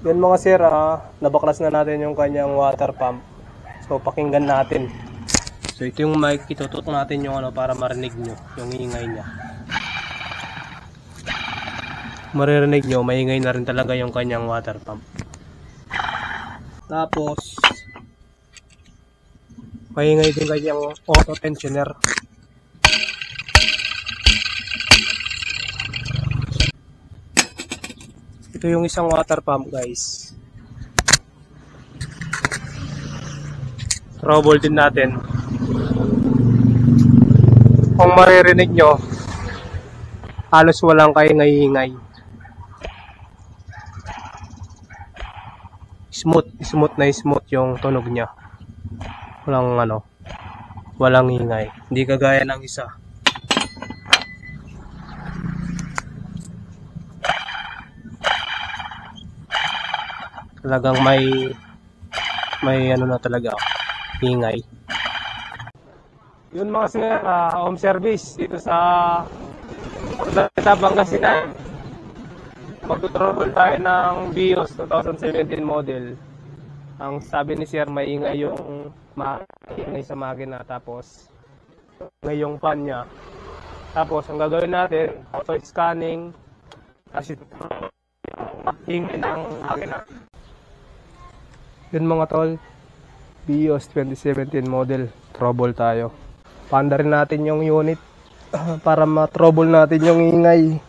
Yan mga sir, nabaklas na natin yung kanyang water pump. So pakinggan natin. So ito yung mic, itutok natin yung para marinig nyo yung ingay niya. Maririnig nyo, maingay na rin talaga yung kanyang water pump. Tapos maingay din kanyang auto tensioner. Ito yung isang water pump guys. Trouble din natin. Kung maririnig nyo, halos walang kaingay-ingay. Smooth yung tunog niya. Walang ingay. Hindi kagaya ng isa. Talagang may na talaga ingay. Yun mga sir, home service dito sa Pangasinan. Magtutrobol tayo ng Vios 2017 model. Ang sabi ni sir, may ingay sa makina, tapos ngayong fan niya. Tapos ang gagawin natin, auto scanning kasi ingay ng makina. Yun mga tol, Vios 2017 model, trouble tayo. Panda rin natin yung unit para ma-trouble natin yung ingay.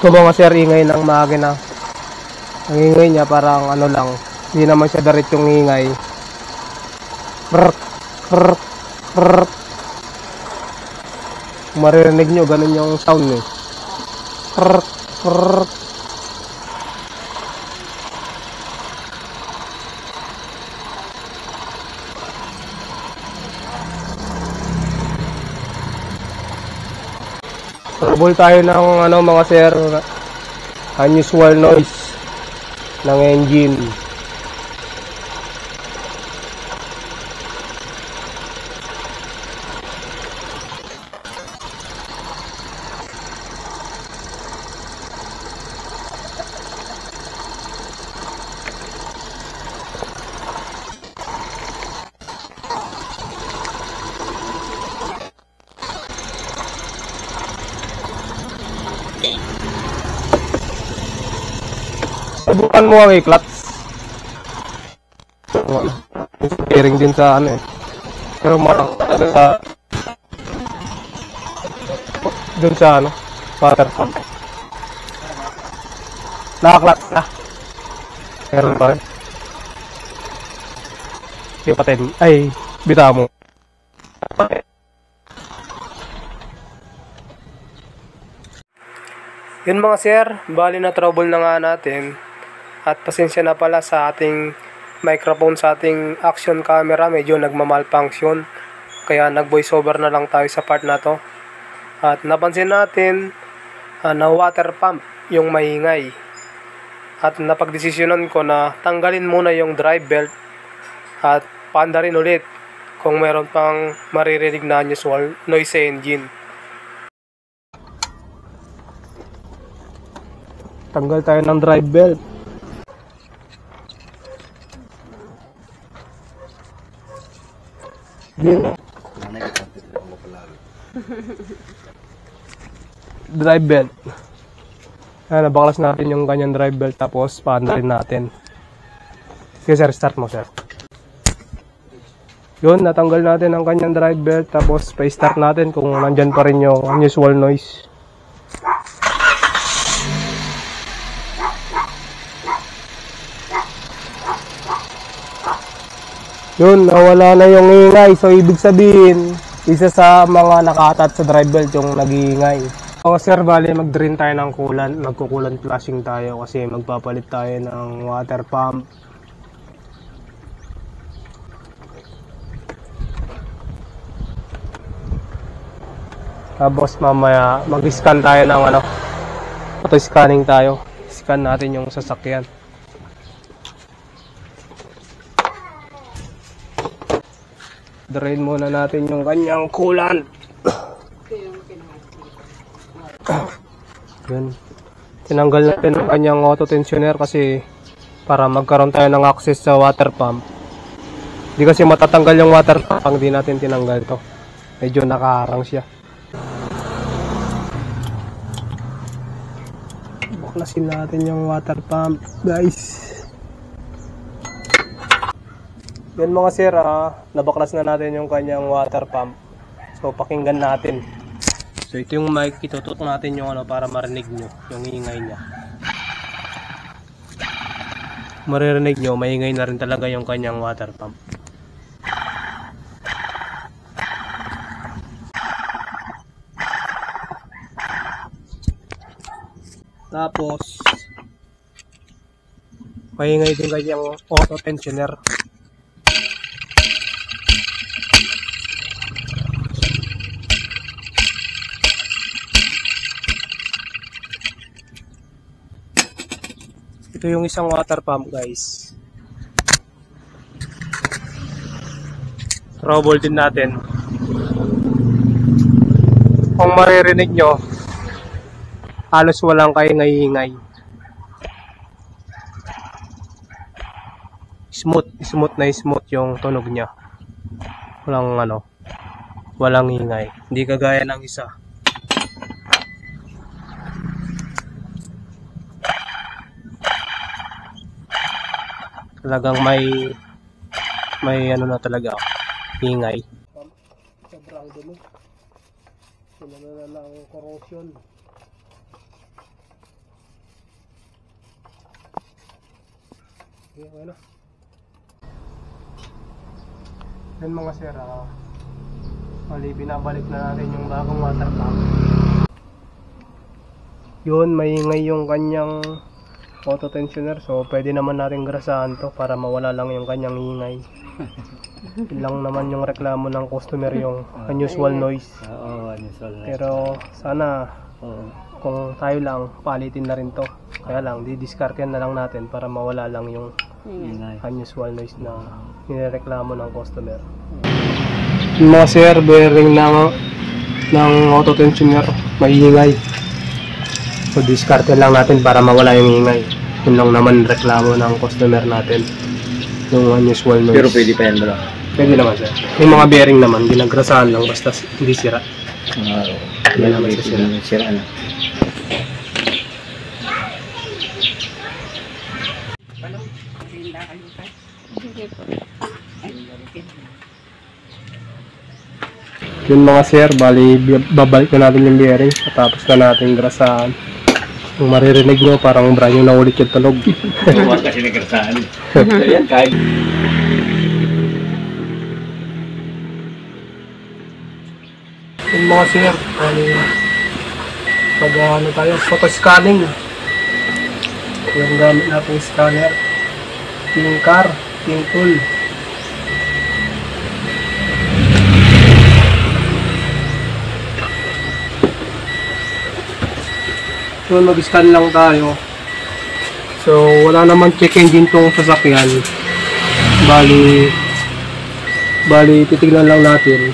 Ito mga sir, ingay ng makina. Ang ingay niya parang lang, hindi naman siya diretsong ingay. Maririnig nyo, ganun yung sound eh. Trouble tayo ng mga sir, unusual noise ng engine. Subukan mo ang i-clutch. Steering din sa pero marang sa dun sa water pump. Naka-clutch na. Meron pa rin. Ipatin. Ay, bita mo. Yun mga sir, bali na trouble na nga natin. At pasensya na pala sa ating microphone, sa ating action camera, medyo nagmamalfunction. Kaya nag-voice over na lang tayo sa part na to. At napansin natin na water pump yung maingay. At napagdesisyonan ko na tanggalin muna yung drive belt at paanda rin ulit kung meron pang maririnig na unusual noise sa engine. Tanggal tayo ng drive belt. Drive belt. Ayan, nabaklas natin yung kanyang drive belt, tapos paanda rin natin. Sige sir, start mo sir. Yun, natanggal natin ang kanyang drive belt, tapos pa-start natin kung nandyan pa rin yung unusual noise. Yun, nawala na yung ingay. So, ibig sabihin, isa sa mga naka-attach sa drive belt yung nag-iingay. So, sir, bali, mag-drain tayo ng coolant. Magkukulant flushing tayo kasi magpapalit tayo ng water pump. Tapos, mamaya, mag-scan tayo ng Auto scanning tayo. Scan natin yung sasakyan. Drain muna natin yung kanyang coolant. Yun. Tinanggal natin ang kanyang auto tensioner kasi para magkaroon tayo ng access sa water pump. Hindi kasi matatanggal yung water pump pag hindi natin tinanggal to. Medyo nakaharang siya. Baklasin natin yung water pump, guys. Yan mga sir, nabaklas na natin yung kanyang water pump. So pakinggan natin. So ito yung mic, itututok natin yung para marinig nyo yung ingay niya. Maririnig nyo, maingay na rin talaga yung kanyang water pump. Tapos maingay din kanyang auto tensioner. Ito yung isang water pump, guys. Trouble din natin. Kung maririnig nyo, halos walang kaingay-ingay. Smooth yung tunog niya. Walang ingay. Hindi kagaya ng isa. Talagang may na talaga ingay. Sobrang dumi. Sinala na lang corrosion. Okay na. Yan mga sir, binabalik na natin yung bagong water pump. Yun, maingay yung kanyang auto tensioner, so pwede naman natin grasahan to para mawala lang yung kanyang ingay. Yun lang naman yung reklamo ng customer, yung unusual noise. Unusual noise. Pero sana kung tayo lang, palitin na rin to. Kaya lang, di-discard na lang natin para mawala lang yung unusual noise na nireklamo ng customer. Yung mga sir, bearing ng auto tensioner, maingay. So discard lang natin para mawala yung ingay. Yun lang naman reklamo ng customer natin, yung unusual noise. Pero pwede pa yan ba? Pwede naman sir. Yung mga bearing naman, ginagrasahan lang basta hindi sira. Hindi naman sira na. Yun mga sir, bali babalik na natin yung bearing tapos na natin grasahan. Kung maririnig nyo, parang brand new na ulit yung tunog. Huwag kasi nagrasahan. Ayan, kahit. Yung mga sir, pag tayo, photo scanning. Yung gamit natin scanner. King car, king tool. So mag-scan lang tayo. So wala naman check engine tong sasakyan. Bali titignan lang natin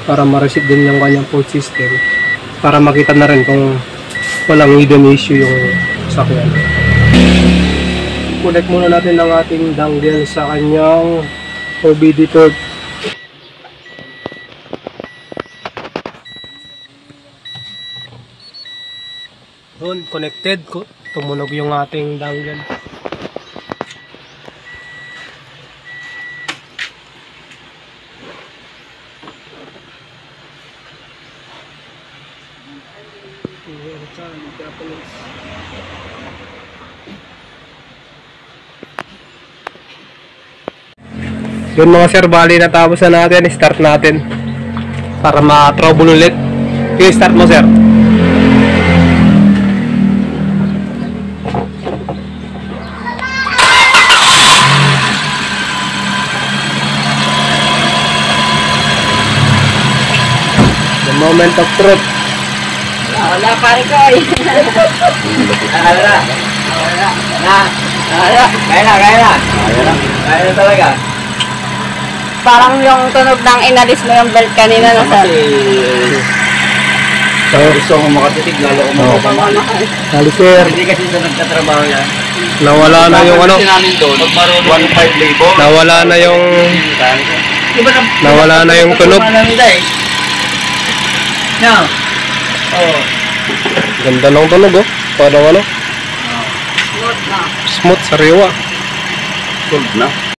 para ma-receive din yung kanyang fault system, para makita na rin kung walang hidden issue yung sasakyan. Connect muna natin ang ating dangle sa kanyang OBD port. Yun, connected. Tumunog yung ating dangle. Yun mga sir, bali natapos na natin. Start natin para ma-trouble ulit. Okay, start mo sir. The moment of truth. Wala pare ko eh. Kaya na talaga. Parang yung tunog ng inalis mo yung belt kanina na sa... Gusto ko makatitig, lalo ko makakamali. Hali sir, Hindi kasi sa nagtatrabaho yan. nawala na yung ano, namin doon, 1,500. nawala na yung, nawala na yung tunog. No. Oh. Ganda ng tunog oh. Parang ano, smooth, sariwa. Sold na.